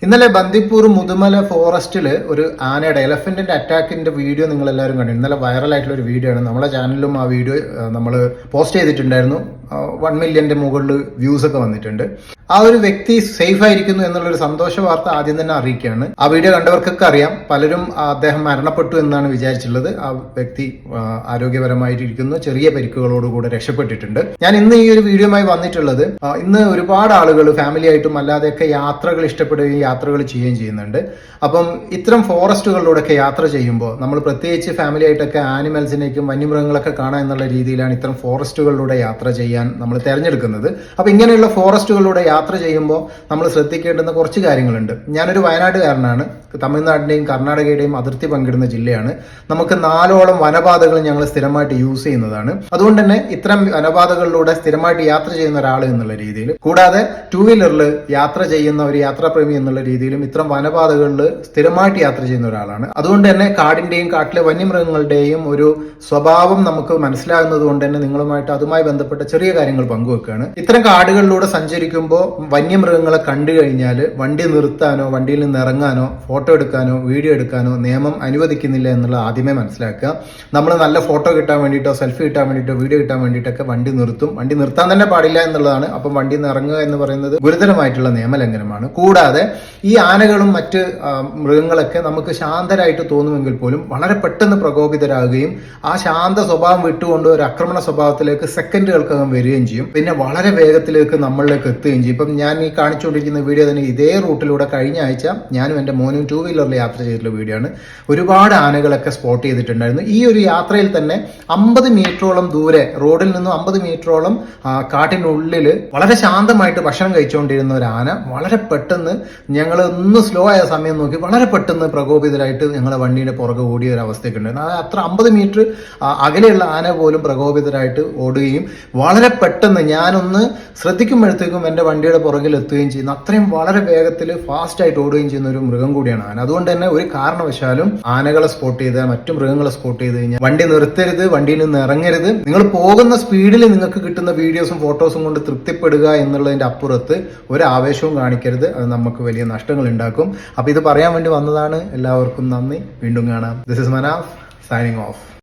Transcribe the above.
ഇന്നലെ ബന്ദിപ്പൂർ മുതുമല ഫോറസ്റ്റില് ഒരു ആനയുടെ എലഫന്റിന്റെ അറ്റാക്കിന്റെ വീഡിയോ നിങ്ങൾ എല്ലാവരും കണ്ടു. ഇന്നലെ വൈറൽ ആയിട്ടുള്ള ഒരു വീഡിയോ ആണ്. നമ്മുടെ ചാനലിലും ആ വീഡിയോ നമ്മൾ പോസ്റ്റ് ചെയ്തിട്ടുണ്ടായിരുന്നു. 1 മില്യന്റെ മുകളിൽ വ്യൂസ് ഒക്കെ വന്നിട്ടുണ്ട്. ആ ഒരു വ്യക്തി സേഫ് ആയിരിക്കുന്നു എന്നുള്ളൊരു സന്തോഷ വാർത്ത ആദ്യം തന്നെ അറിയിക്കുകയാണ്. ആ വീഡിയോ കണ്ടവർക്കൊക്കെ അറിയാം, പലരും അദ്ദേഹം മരണപ്പെട്ടു എന്നാണ് വിചാരിച്ചിട്ടുള്ളത്. ആ വ്യക്തി ആരോഗ്യപരമായിട്ടിരിക്കുന്നു, ചെറിയ പരിക്കുകളോടുകൂടെ രക്ഷപ്പെട്ടിട്ടുണ്ട്. ഞാൻ ഇന്ന് ഈ ഒരു വീഡിയോയുമായി വന്നിട്ടുള്ളത്, ഇന്ന് ഒരുപാട് ആളുകൾ ഫാമിലി ആയിട്ടും അല്ലാതെയൊക്കെ യാത്രകൾ ഇഷ്ടപ്പെടുകയും യാത്രകൾ ചെയ്യുകയും ചെയ്യുന്നുണ്ട്. അപ്പം ഇത്തരം ഫോറസ്റ്റുകളിലൂടെയൊക്കെ യാത്ര ചെയ്യുമ്പോൾ നമ്മൾ പ്രത്യേകിച്ച് ഫാമിലി ആയിട്ടൊക്കെ ആനിമൽസിനേക്കും വന്യമൃഗങ്ങളൊക്കെ കാണാൻ എന്നുള്ള രീതിയിലാണ് ഇത്തരം ഫോറസ്റ്റുകളിലൂടെ യാത്ര ചെയ്യാൻ നമ്മൾ തിരഞ്ഞെടുക്കുന്നത്. അപ്പൊ ഇങ്ങനെയുള്ള ഫോറസ്റ്റുകളിലൂടെ യാത്ര ചെയ്യുമ്പോൾ നമ്മൾ ശ്രദ്ധിക്കേണ്ടുന്ന കുറച്ച് കാര്യങ്ങളുണ്ട്. ഞാനൊരു വയനാട്ടുകാരനാണ്. തമിഴ്നാടിന്റെയും കർണാടകയുടെയും അതിർത്തി പങ്കിടുന്ന ജില്ലയാണ്. നമുക്ക് 4ഓളം വനപാതകൾ ഞങ്ങൾ സ്ഥിരമായിട്ട് യൂസ് ചെയ്യുന്നതാണ്. അതുകൊണ്ട് തന്നെ ഇത്തരം വനപാതകളിലൂടെ സ്ഥിരമായിട്ട് യാത്ര ചെയ്യുന്ന ഒരാൾ എന്നുള്ള രീതിയിൽ, കൂടാതെ 2 വീലറിൽ യാത്ര ചെയ്യുന്ന ഒരു യാത്രാപ്രേമി എന്നുള്ള രീതിയിലും ഇത്തരം വനപാതകളിൽ സ്ഥിരമായിട്ട് യാത്ര ചെയ്യുന്ന ഒരാളാണ്. അതുകൊണ്ട് തന്നെ കാടിന്റെയും കാട്ടിലെ വന്യമൃഗങ്ങളുടെയും ഒരു സ്വഭാവം നമുക്ക് മനസ്സിലാകുന്നത് കൊണ്ട് തന്നെ നിങ്ങളുമായിട്ട് അതുമായി ബന്ധപ്പെട്ട ചെറിയ കാര്യങ്ങൾ പങ്കുവെക്കുകയാണ്. ഇത്തരം കാടുകളിലൂടെ സഞ്ചരിക്കുമ്പോൾ വന്യമൃഗങ്ങളെ കണ്ടു കഴിഞ്ഞാൽ വണ്ടി നിർത്താനോ വണ്ടിയിൽ നിന്ന് ഇറങ്ങാനോ ഫോട്ടോ എടുക്കാനോ വീഡിയോ എടുക്കാനോ നിയമം അനുവദിക്കുന്നില്ല എന്നുള്ളത് ആദ്യമേ മനസ്സിലാക്കുക. നമ്മൾ നല്ല ഫോട്ടോ കിട്ടാൻ വേണ്ടിയിട്ടോ സെൽഫി കിട്ടാൻ വേണ്ടിയിട്ടോ വീഡിയോ കിട്ടാൻ വേണ്ടിയിട്ടൊക്കെ വണ്ടി നിർത്തും. വണ്ടി നിർത്താൻ തന്നെ പാടില്ല എന്നുള്ളതാണ്. അപ്പം വണ്ടി നിന്ന് ഇറങ്ങുക എന്ന് പറയുന്നത് ഗുരുതരമായിട്ടുള്ള നിയമലംഘനമാണ്. കൂടാതെ ഈ ആനകളും മറ്റ് മൃഗങ്ങളൊക്കെ നമുക്ക് ശാന്തരായിട്ട് തോന്നുമെങ്കിൽ പോലും വളരെ പെട്ടെന്ന് പ്രകോപിതരാകുകയും ആ ശാന്ത സ്വഭാവം വിട്ടുകൊണ്ട് ഒരു ആക്രമണ സ്വഭാവത്തിലേക്ക് സെക്കൻഡുകൾക്കകം വരികയും ചെയ്യും. പിന്നെ വളരെ വേഗത്തിലേക്ക് നമ്മളിലേക്ക് എത്തുകയും ചെയ്യും. ഇപ്പം ഞാൻ ഈ കാണിച്ചുകൊണ്ടിരിക്കുന്ന വീഡിയോ തന്നെ ഇതേ റൂട്ടിലൂടെ കഴിഞ്ഞ ആഴ്ച ഞാനും എൻ്റെ മോനും 2 വീലറിൽ യാത്ര ചെയ്തിട്ടുള്ള വീഡിയോ ആണ്. ഒരുപാട് ആനകളൊക്കെ സ്പോട്ട് ചെയ്തിട്ടുണ്ടായിരുന്നു. ഈ ഒരു യാത്രയിൽ തന്നെ 50 മീറ്ററോളം ദൂരെ, റോഡിൽ നിന്നും 50 മീറ്ററോളം കാട്ടിനുള്ളിൽ വളരെ ശാന്തമായിട്ട് ഭക്ഷണം കഴിച്ചുകൊണ്ടിരുന്ന ഒരു ആന വളരെ പെട്ടെന്ന്, ഞങ്ങൾ ഒന്ന് സ്ലോ ആയ സമയം നോക്കി വളരെ പെട്ടെന്ന് പ്രകോപിതരായിട്ട് ഞങ്ങളെ വണ്ടീന്റെ പുറകെ ഓടിയ ഒരു അവസ്ഥയൊക്കെ ഉണ്ടായിരുന്നു. അത്ര 50 മീറ്റർ അകലെയുള്ള ആന പോലും പ്രകോപിതരായിട്ട് ഓടുകയും വളരെ പെട്ടെന്ന് ഞാനൊന്ന് ശ്രദ്ധിക്കുമ്പോഴത്തേക്കും എൻ്റെ വണ്ടിയുടെ പുറകിൽ എത്തുകയും ചെയ്യുന്നു. അത്രയും വളരെ വേഗത്തിൽ ഫാസ്റ്റ് ആയിട്ട് ഓടുകയും ചെയ്യുന്ന ഒരു മൃഗം കൂടിയാണ് ആന. അതുകൊണ്ട് തന്നെ ഒരു കാരണവശാലും ആനകളെ സ്പോട്ട് ചെയ്താൽ, മറ്റു മൃഗങ്ങളെ സ്പോട്ട് ചെയ്ത് കഴിഞ്ഞാൽ വണ്ടി നിർത്തരുത്, വണ്ടിയിൽ നിന്ന് ഇറങ്ങരുത്. നിങ്ങൾ പോകുന്ന സ്പീഡിൽ നിങ്ങൾക്ക് കിട്ടുന്ന വീഡിയോസും ഫോട്ടോസും കൊണ്ട് തൃപ്തിപ്പെടുക എന്നുള്ളതിന്റെ അപ്പുറത്ത് ഒരു ആവേശവും കാണിക്കരുത്. അത് നമുക്ക് വലിയ നഷ്ടങ്ങൾ ഉണ്ടാക്കും. അപ്പൊ ഇത് പറയാൻ വേണ്ടി വന്നതാണ്. എല്ലാവർക്കും നന്ദി. വീണ്ടും കാണാം. This is Manaf signing off.